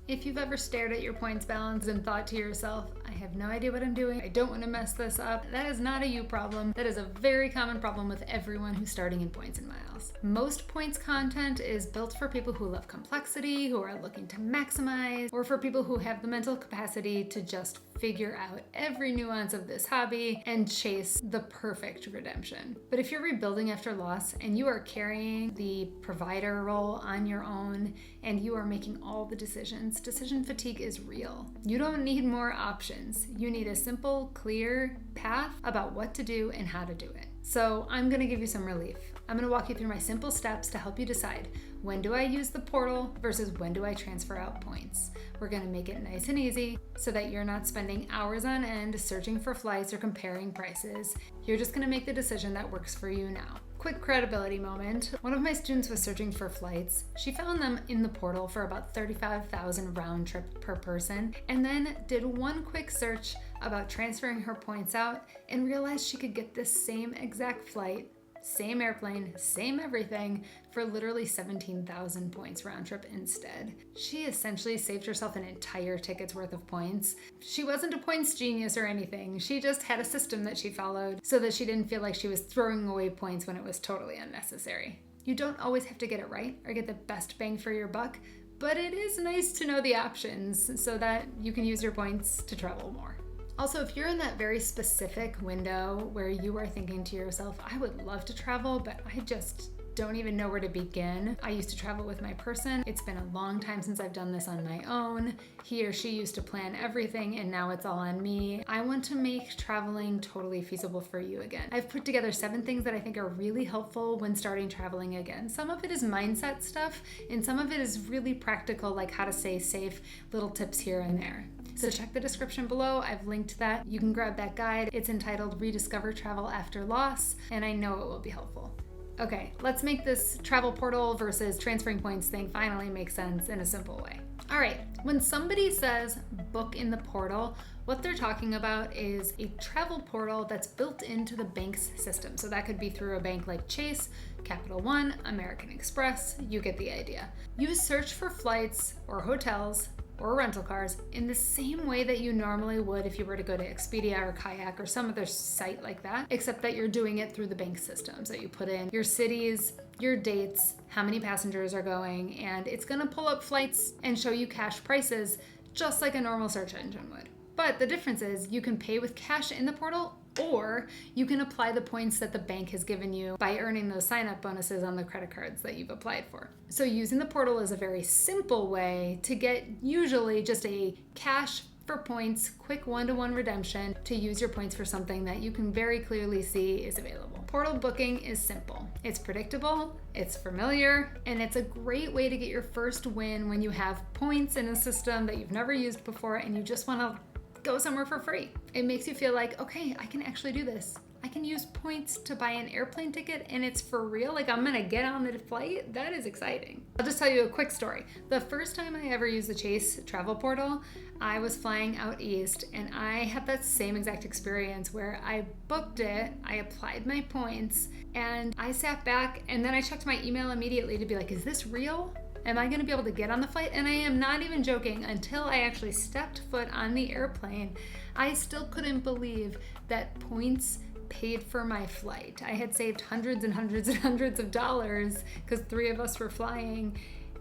If you've ever stared at your points balance and thought to yourself, I have no idea what I'm doing, I don't want to mess this up, that is not a you problem. That is a very common problem with everyone who's starting in points and miles. Most points content is built for people who love complexity, who are looking to maximize, or for people who have the mental capacity to just figure out every nuance of this hobby and chase the perfect redemption. But if you're rebuilding after loss and you are carrying the provider role on your own and you are making all the decisions, decision fatigue is real. You don't need more options. You need a simple, clear path about what to do and how to do it. So I'm going to give you some relief. I'm going to walk you through my simple steps to help you decide, when do I use the portal versus when do I transfer out points? We're going to make it nice and easy so that you're not spending hours on end searching for flights or comparing prices. You're just going to make the decision that works for you now. Quick credibility moment. One of my students was searching for flights. She found them in the portal for about $35,000 round trip per person, and then did one quick search about transferring her points out and realized she could get this same exact flight, same airplane, same everything for literally 17,000 points round trip instead. She essentially saved herself an entire ticket's worth of points. She wasn't a points genius or anything. She just had a system that she followed so that she didn't feel like she was throwing away points when it was totally unnecessary. You don't always have to get it right or get the best bang for your buck, but it is nice to know the options so that you can use your points to travel more. Also, if you're in that very specific window where you are thinking to yourself, I would love to travel, but I just don't even know where to begin. I used to travel with my person. It's been a long time since I've done this on my own. He or she used to plan everything and now it's all on me. I want to make traveling totally feasible for you again. I've put together 7 things that I think are really helpful when starting traveling again. Some of it is mindset stuff and some of it is really practical, like how to stay safe, little tips here and there. So check the description below. I've linked that. You can grab that guide. It's entitled Rediscover Travel After Loss, and I know it will be helpful. Okay, let's make this travel portal versus transferring points thing finally make sense in a simple way. All right, when somebody says book in the portal, what they're talking about is a travel portal that's built into the bank's system. So that could be through a bank like Chase, Capital One, American Express, you get the idea. You search for flights or hotels or rental cars in the same way that you normally would if you were to go to Expedia or Kayak or some other site like that, except that you're doing it through the bank system. So you put in your cities, your dates, how many passengers are going, and it's gonna pull up flights and show you cash prices just like a normal search engine would. But the difference is you can pay with cash in the portal, or you can apply the points that the bank has given you by earning those sign-up bonuses on the credit cards that you've applied for. So using the portal is a very simple way to get usually just a cash for points, quick one-to-one redemption to use your points for something that you can very clearly see is available. Portal booking is simple. It's predictable, it's familiar, and it's a great way to get your first win when you have points in a system that you've never used before and you just want to go somewhere for free. It makes you feel like, okay, I can actually do this. I can use points to buy an airplane ticket and it's for real. Like I'm gonna get on the flight. That is exciting. I'll just tell you a quick story. The first time I ever used the Chase travel portal, I was flying out east and I had that same exact experience where I booked it, I applied my points, and I sat back and then I checked my email immediately to be like, is this real? Am I going to be able to get on the flight? And I am not even joking. Until I actually stepped foot on the airplane, I still couldn't believe that points paid for my flight. I had saved hundreds and hundreds and hundreds of dollars because 3 of us were flying,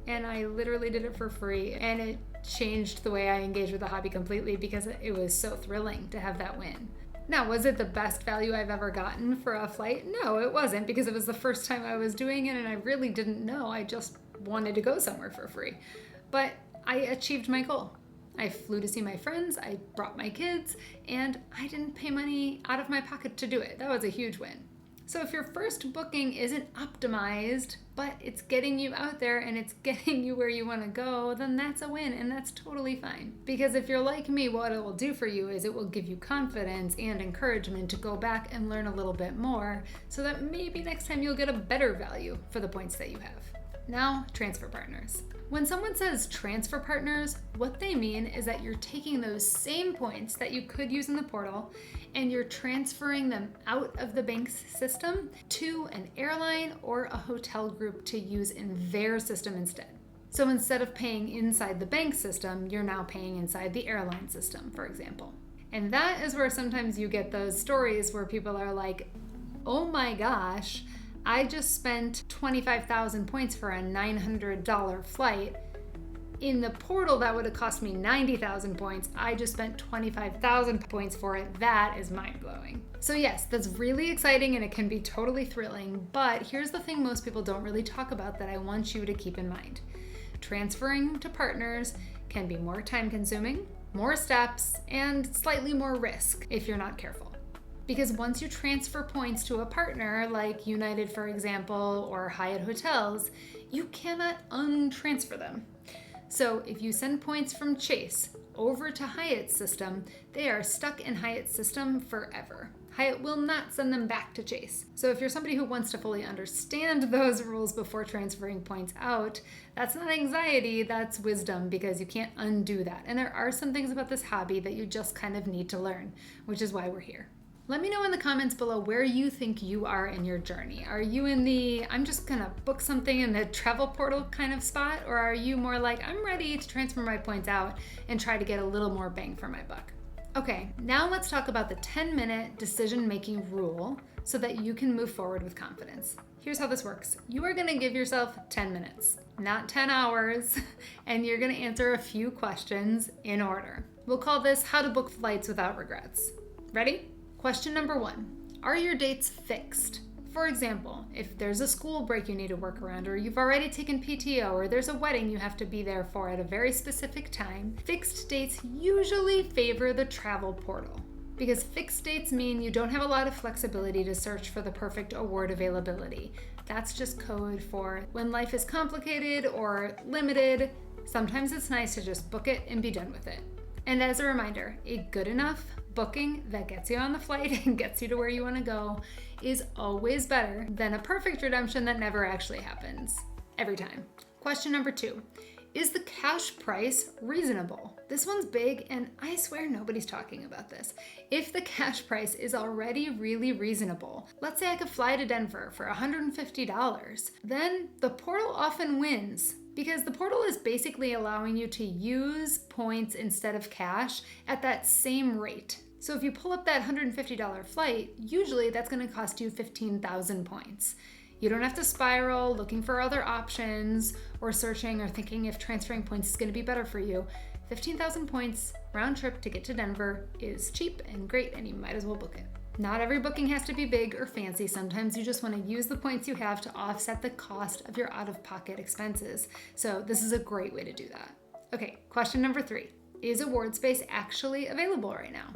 and I literally did it for free. And it changed the way I engaged with the hobby completely because it was so thrilling to have that win. Now, was it the best value I've ever gotten for a flight? No, it wasn't, because it was the first time I was doing it and I really didn't know. I just wanted to go somewhere for free. But I achieved my goal. I flew to see my friends, I brought my kids, and I didn't pay money out of my pocket to do it. That was a huge win. So if your first booking isn't optimized, but it's getting you out there and it's getting you where you want to go, then that's a win, and that's totally fine. Because if you're like me, what it will do for you is it will give you confidence and encouragement to go back and learn a little bit more so that maybe next time you'll get a better value for the points that you have. Now, transfer partners. When someone says transfer partners, what they mean is that you're taking those same points that you could use in the portal and you're transferring them out of the bank's system to an airline or a hotel group to use in their system instead. So instead of paying inside the bank system, you're now paying inside the airline system, for example. And that is where sometimes you get those stories where people are like, oh my gosh, I just spent 25,000 points for a $900 flight. In the portal, that would have cost me 90,000 points. I just spent 25,000 points for it. That is mind-blowing. So yes, that's really exciting and it can be totally thrilling, but here's the thing most people don't really talk about that I want you to keep in mind. Transferring to partners can be more time-consuming, more steps, and slightly more risk if you're not careful. Because once you transfer points to a partner, like United, for example, or Hyatt Hotels, you cannot untransfer them. So if you send points from Chase over to Hyatt's system, they are stuck in Hyatt's system forever. Hyatt will not send them back to Chase. So if you're somebody who wants to fully understand those rules before transferring points out, that's not anxiety, that's wisdom, because you can't undo that. And there are some things about this hobby that you just kind of need to learn, which is why we're here. Let me know in the comments below where you think you are in your journey. Are you in the, I'm just gonna book something in the travel portal kind of spot? Or are you more like, I'm ready to transfer my points out and try to get a little more bang for my buck? Okay, now let's talk about the 10-minute decision-making rule so that you can move forward with confidence. Here's how this works. You are gonna give yourself 10 minutes, not 10 hours, and you're gonna answer a few questions in order. We'll call this how to book flights without regrets. Ready? Question number 1, are your dates fixed? For example, if there's a school break you need to work around, or you've already taken PTO, or there's a wedding you have to be there for at a very specific time, fixed dates usually favor the travel portal. Because fixed dates mean you don't have a lot of flexibility to search for the perfect award availability. That's just code for when life is complicated or limited, sometimes it's nice to just book it and be done with it. And as a reminder, a good enough booking that gets you on the flight and gets you to where you want to go is always better than a perfect redemption that never actually happens, every time. Question number 2, is the cash price reasonable? This one's big and I swear nobody's talking about this. If the cash price is already really reasonable, let's say I could fly to Denver for $150, then the portal often wins. Because the portal is basically allowing you to use points instead of cash at that same rate. So if you pull up that $150 flight, usually that's going to cost you 15,000 points. You don't have to spiral looking for other options or searching or thinking if transferring points is going to be better for you. 15,000 points round trip to get to Denver is cheap and great, and you might as well book it. Not every booking has to be big or fancy. Sometimes you just want to use the points you have to offset the cost of your out-of-pocket expenses. So this is a great way to do that. Okay, question number 3. Is award space actually available right now?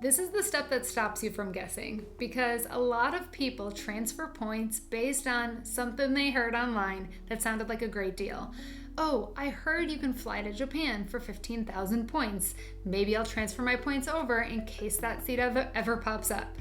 This is the step that stops you from guessing, because a lot of people transfer points based on something they heard online that sounded like a great deal. Oh, I heard you can fly to Japan for 15,000 points. Maybe I'll transfer my points over in case that seat ever pops up.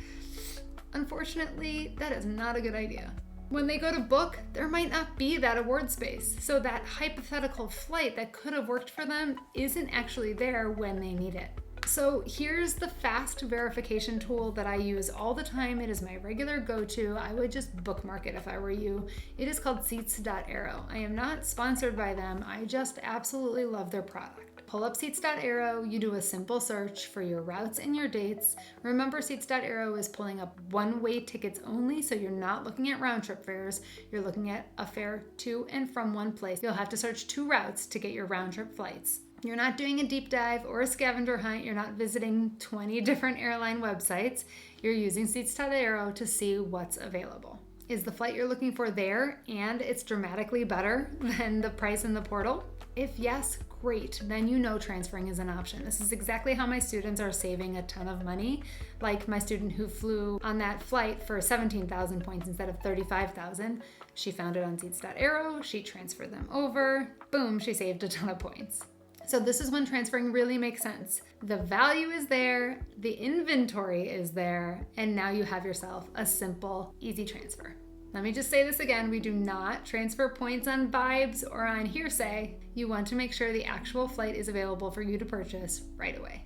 Unfortunately, that is not a good idea. When they go to book, there might not be that award space, so that hypothetical flight that could have worked for them isn't actually there when they need it. So here's the fast verification tool that I use all the time. It is my regular go-to. I would just bookmark it if I were you. It is called seats.aero. I am not sponsored by them. I just absolutely love their product. Pull up seats.aero, you do a simple search for your routes and your dates. Remember, seats.aero is pulling up one-way tickets only, so you're not looking at round-trip fares. You're looking at a fare to and from one place. You'll have to search 2 routes to get your round-trip flights. You're not doing a deep dive or a scavenger hunt. You're not visiting 20 different airline websites. You're using seats.aero to see what's available. Is the flight you're looking for there and it's dramatically better than the price in the portal? If yes, great, then you know transferring is an option. This is exactly how my students are saving a ton of money. Like my student who flew on that flight for 17,000 points instead of 35,000. She found it on seats.aero, she transferred them over, boom, she saved a ton of points. So this is when transferring really makes sense. The value is there, the inventory is there, and now you have yourself a simple, easy transfer. Let me just say this again, we do not transfer points on vibes or on hearsay. You want to make sure the actual flight is available for you to purchase right away.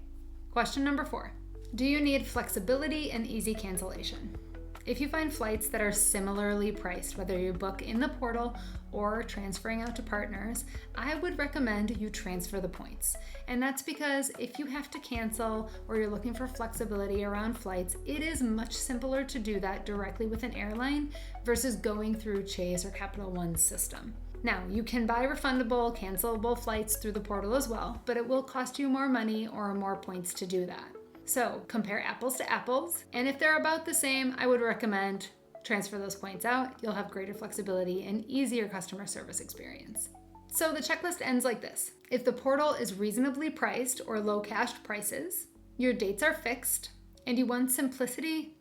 Question number 4, do you need flexibility and easy cancellation? If you find flights that are similarly priced, whether you book in the portal or transferring out to partners, I would recommend you transfer the points. And that's because if you have to cancel or you're looking for flexibility around flights, it is much simpler to do that directly with an airline versus going through Chase or Capital One's system. Now, you can buy refundable, cancelable flights through the portal as well, but it will cost you more money or more points to do that. So compare apples to apples, and if they're about the same, I would recommend transfer those points out. You'll have greater flexibility and easier customer service experience. So the checklist ends like this. If the portal is reasonably priced or low cached prices, your dates are fixed, and you want simplicity,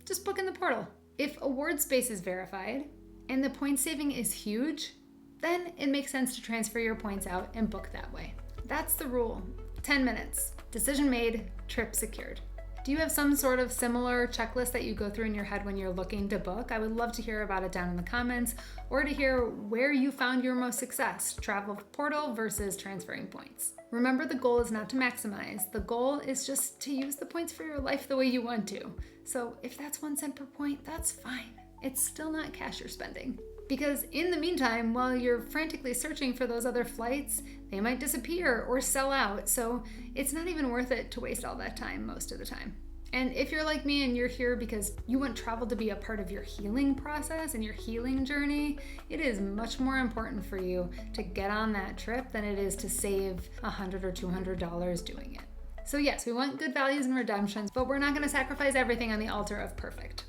just book in the portal. If award space is verified and the point saving is huge, then it makes sense to transfer your points out and book that way. That's the rule. 10 minutes. Decision made, trip secured. Do you have some sort of similar checklist that you go through in your head when you're looking to book? I would love to hear about it down in the comments or to hear where you found your most success, travel portal versus transferring points. Remember, the goal is not to maximize. The goal is just to use the points for your life the way you want to. So if that's 1 cent per point, that's fine. It's still not cash you're spending. Because in the meantime, while you're frantically searching for those other flights, they might disappear or sell out, so it's not even worth it to waste all that time most of the time. And if you're like me and you're here because you want travel to be a part of your healing process and your healing journey, it is much more important for you to get on that trip than it is to save $100 or $200 doing it. So yes, we want good values and redemptions, but we're not going to sacrifice everything on the altar of perfect.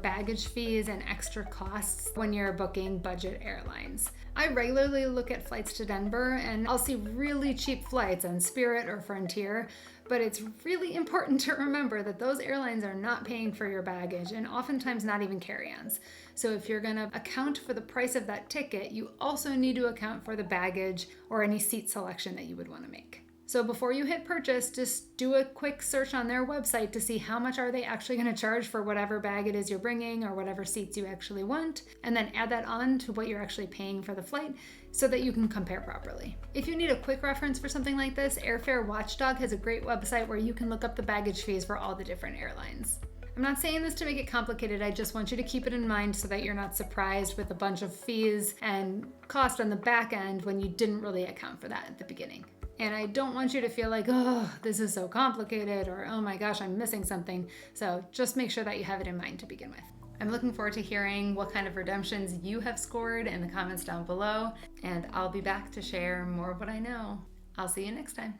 Baggage fees and extra costs when you're booking budget airlines. I regularly look at flights to Denver and I'll see really cheap flights on Spirit or Frontier, but it's really important to remember that those airlines are not paying for your baggage and oftentimes not even carry-ons. So if you're going to account for the price of that ticket, you also need to account for the baggage or any seat selection that you would want to make. So before you hit purchase, just do a quick search on their website to see how much are they actually going to charge for whatever bag it is you're bringing or whatever seats you actually want, and then add that on to what you're actually paying for the flight so that you can compare properly. If you need a quick reference for something like this, Airfare Watchdog has a great website where you can look up the baggage fees for all the different airlines. I'm not saying this to make it complicated, I just want you to keep it in mind so that you're not surprised with a bunch of fees and cost on the back end when you didn't really account for that at the beginning. And I don't want you to feel like, oh, this is so complicated, or oh my gosh, I'm missing something. So just make sure that you have it in mind to begin with. I'm looking forward to hearing what kind of redemptions you have scored in the comments down below, and I'll be back to share more of what I know. I'll see you next time.